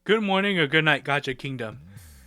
Good morning or good night, Gacha Kingdom.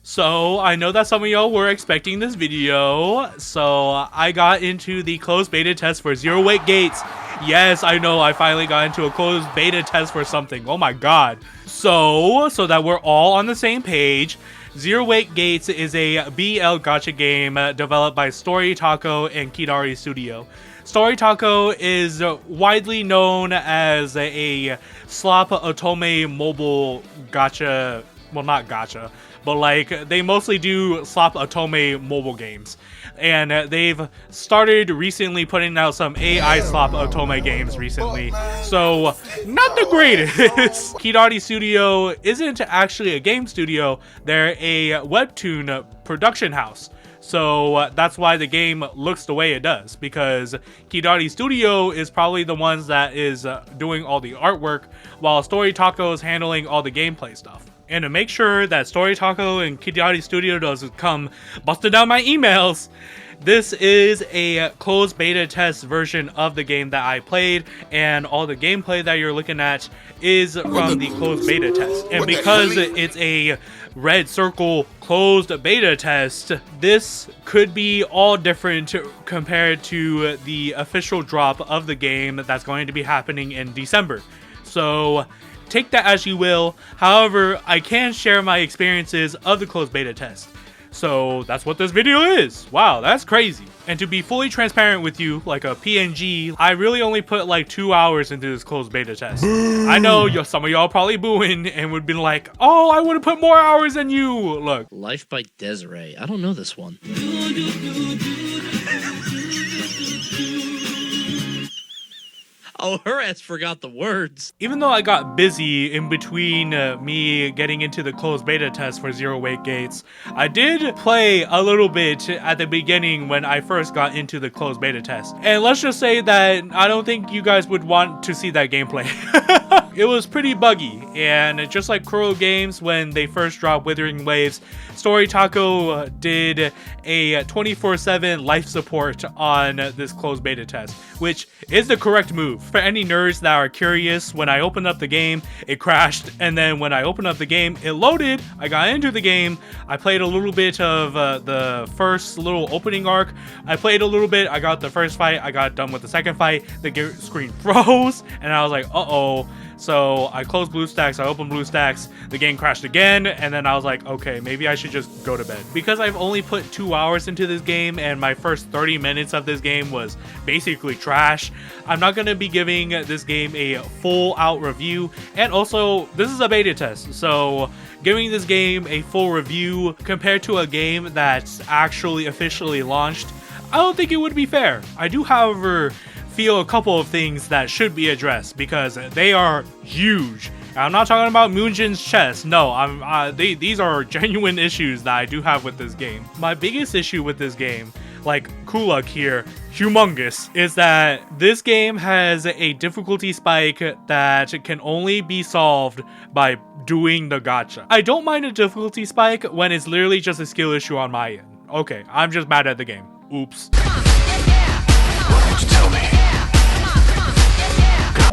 So, I know that some of y'all were expecting this video, so I got into the closed beta test for zerowake gates. Yes, I know, I finally got into a closed beta test for something. Oh my god. So that we're all on the same page, Zerowake Gates is a BL gacha game developed by storytaco and Kidari Studio. Storytaco is widely known as a slop otome mobile gacha, well not gacha, but like they mostly do slop otome mobile games. And they've started recently putting out some AI slop otome games recently, so not the greatest. Kidari Studio isn't actually a game studio, they're a webtoon production house. So that's why the game looks the way it does, because Kidari Studio is probably the ones that is doing all the artwork, while Storytaco is handling all the gameplay stuff. And to make sure that Storytaco and Kidari Studio doesn't come busting down my emails, this is a closed beta test version of the game that I played, and all the gameplay that you're looking at is from the closed beta test. And because it's a red circle closed beta test, this could be all different compared to the official drop of the game that's going to be happening in December. So take that as you will. However, I can share my experiences of the closed beta test. So that's what this video is. Wow, that's crazy. And to be fully transparent with you, like a PNG, I really only put like 2 hours into this closed beta test. I know some of y'all probably booing and would be like, oh, I would have put more hours than you. Look. Life by Desiree. I don't know this one. Oh, her ass forgot the words. Even though I got busy in between me getting into the closed beta test for Zerowake Gates, I did play a little bit at the beginning when I first got into the closed beta test. And let's just say that I don't think you guys would want to see that gameplay. It was pretty buggy, and just like Kuro Games when they first dropped Withering Waves, Storytaco did a 24/7 life support on this closed beta test, which is the correct move. For any nerds that are curious, when I opened up the game, it crashed, and then when I opened up the game, it loaded. I got into the game, I played a little bit of the first little opening arc, I played a little bit, I got the first fight, I got done with the second fight, the screen froze, and I was like, uh-oh. So I closed BlueStacks, I opened BlueStacks, the game crashed again, and then I was like, okay, maybe I should just go to bed. Because I've only put 2 hours into this game and my first 30 minutes of this game was basically trash, I'm not going to be giving this game a full out review. And also, this is a beta test, so giving this game a full review compared to a game that's actually officially launched, I don't think it would be fair. I do, however, feel a couple of things that should be addressed because they are huge. I'm not talking about Mujin's chest. No, these are genuine issues that I do have with this game. My biggest issue with this game, like Kulak here, humongous, is that this game has a difficulty spike that can only be solved by doing the gacha. I don't mind a difficulty spike when it's literally just a skill issue on my end. Okay, I'm just mad at the game. Oops. What did you tell me?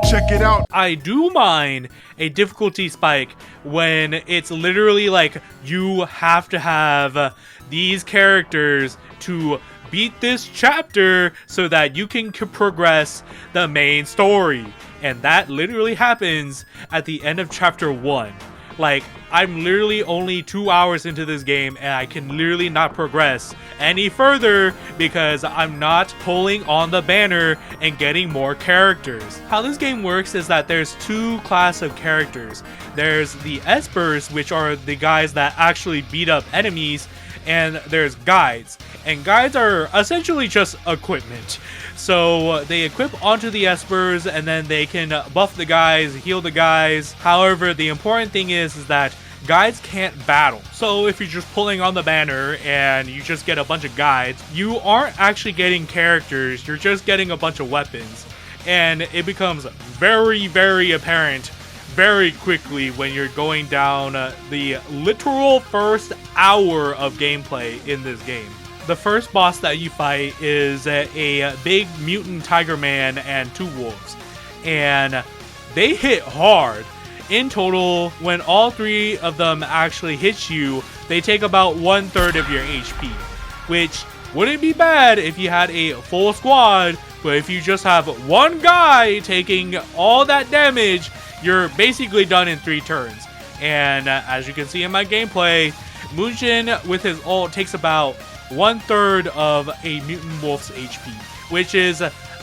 Check it out. I do mind a difficulty spike when it's literally like you have to have these characters to beat this chapter so that you can progress the main story. And that literally happens at the end of chapter 1. Like, I'm literally only 2 hours into this game and I can literally not progress any further because I'm not pulling on the banner and getting more characters. How this game works is that there's two classes of characters. There's the espers, which are the guys that actually beat up enemies, and there's guides. And guides are essentially just equipment. So they equip onto the espers and then they can buff the guys, heal the guys. However, the important thing is that guides can't battle. So if you're just pulling on the banner and you just get a bunch of guides, you aren't actually getting characters, you're just getting a bunch of weapons. And it becomes very, very apparent very quickly when you're going down the literal first hour of gameplay in this game. The first boss that you fight is a big mutant tiger man and two wolves, and they hit hard. in total, when all 3 of them actually hit you, they take about 1/3 of your HP, which wouldn't be bad if you had a full squad, but if you just have one guy taking all that damage, you're basically done in 3 turns. And as you can see in my gameplay, Mujin with his ult takes about 1/3 of a mutant wolf's HP, which is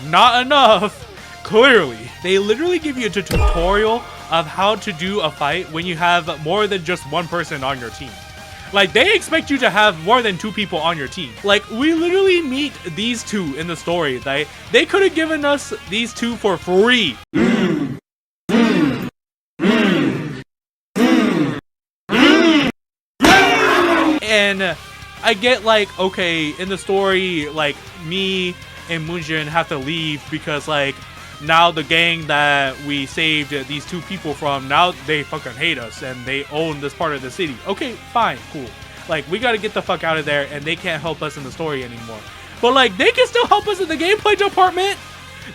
not enough, clearly. They literally give you a tutorial of how to do a fight when you have more than just one person on your team. Like, they expect you to have more than 2 people on your team. Like, we literally meet these 2 in the story. They could have given us these 2 for free. And I get, like, okay, in the story, like, me and Mujin have to leave because, like, now the gang that we saved these 2 people from, now they fucking hate us and they own this part of the city. Okay, fine, cool. Like, we gotta get the fuck out of there and they can't help us in the story anymore. But, like, they can still help us in the gameplay department.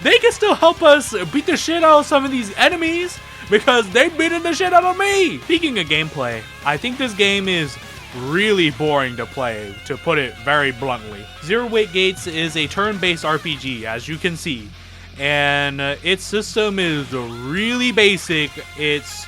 They can still help us beat the shit out of some of these enemies because they've beaten the shit out of me. Speaking of gameplay, I think this game is really boring to play, to put it very bluntly. Zerowake Gates is a turn-based RPG, as you can see, and its system is really basic. It's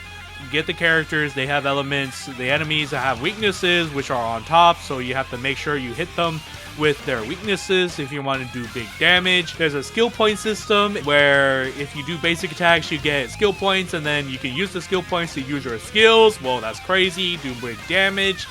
get the characters, they have elements, the enemies have weaknesses which are on top, so you have to make sure you hit them with their weaknesses if you want to do big damage. There's a skill point system where if you do basic attacks you get skill points, and then you can use the skill points to use your skills. Well, that's crazy, do big damage.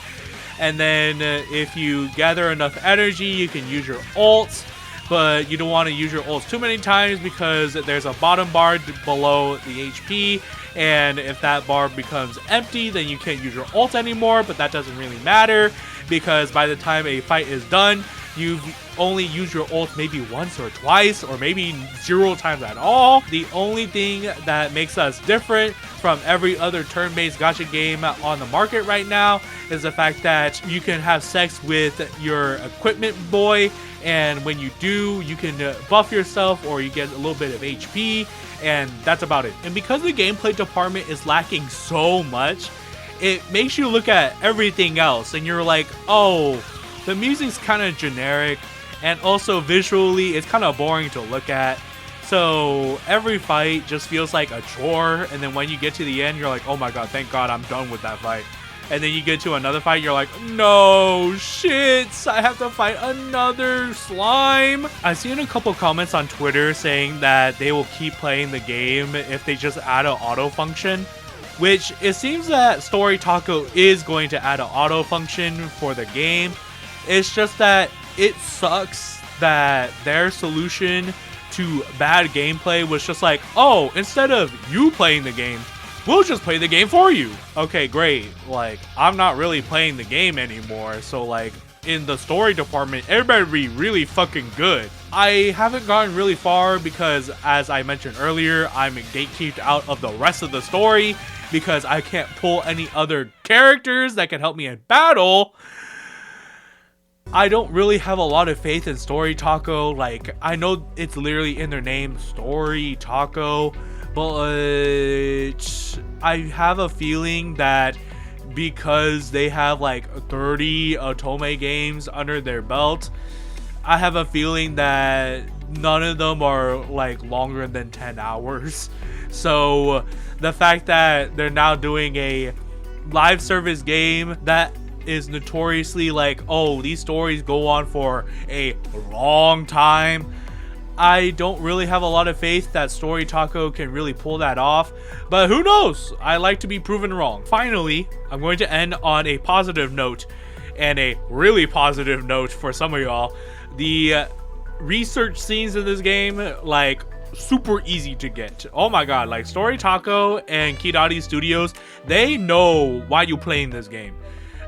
And then if you gather enough energy, you can use your ults, but you don't want to use your ults too many times because there's a bottom bar below the HP, and if that bar becomes empty, then you can't use your ult anymore. But that doesn't really matter because by the time a fight is done, you've only used your ult maybe once or twice, or maybe 0 times at all. The only thing that makes us different from every other turn-based gacha game on the market right now is the fact that you can have sex with your equipment boy, and when you do, you can buff yourself or you get a little bit of HP, and that's about it. And because the gameplay department is lacking so much, it makes you look at everything else and you're like, oh, the music's kind of generic, and also visually it's kind of boring to look at. So every fight just feels like a chore, and then when you get to the end, you're like, oh my god, thank god I'm done with that fight. And then you get to another fight, you're like, no shit, I have to fight another slime. I've seen a couple comments on Twitter saying that they will keep playing the game if they just add an auto function, which it seems that storytaco is going to add an auto function for the game. It's just that it sucks that their solution to bad gameplay was just like, oh, instead of you playing the game, we'll just play the game for you. Okay, great. Like, I'm not really playing the game anymore, so like in the story department, everybody be really fucking good. I haven't gotten really far because, as I mentioned earlier, I'm gatekeeped out of the rest of the story because I can't pull any other characters that can help me in battle. I don't really have a lot of faith in storytaco. Like, I know it's literally in their name, storytaco, but I have a feeling that because they have like 30 otome games under their belt, I have a feeling that none of them are like longer than 10 hours. So the fact that they're now doing a live service game that is notoriously like, oh, these stories go on for a long time, I don't really have a lot of faith that storytaco can really pull that off, but who knows? I like to be proven wrong. Finally, I'm going to end on a positive note, and a really positive note for some of y'all. The research scenes in this game, like, super easy to get. Oh my god, like storytaco and Kidari Studios, they know why you playing this game.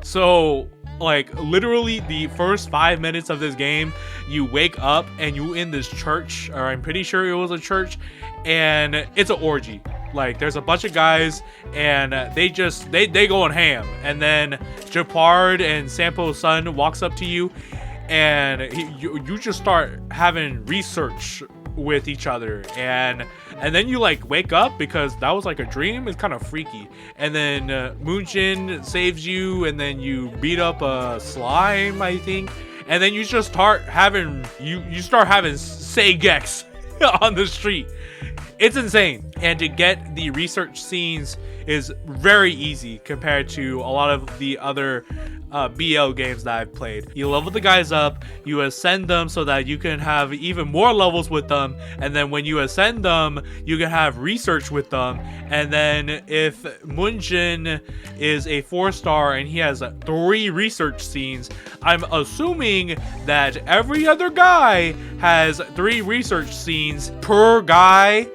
So like literally the first 5 minutes of this game, you wake up and you in this church, or I'm pretty sure it was a church, and it's an orgy. Like there's a bunch of guys and they going ham, and then Japard and Sampo's son walks up to you and you just start having research with each other, and then you like wake up because that was like a dream. It's kind of freaky. And then Mujin saves you, and then you beat up a slime, I think, and then you just start having you start having Seigex on the street. It's insane. And to get the research scenes is very easy compared to a lot of the other BL games that I've played. You level the guys up, you ascend them so that you can have even more levels with them, and then when you ascend them, you can have research with them. And then if Munjin is a 4-star and he has 3 research scenes, I'm assuming that every other guy has 3 research scenes per guy.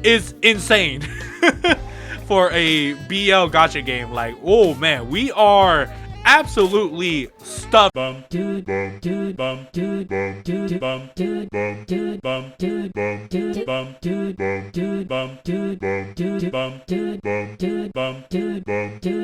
Is insane for a BL gacha game. Like, oh man, we are absolutely stuffed.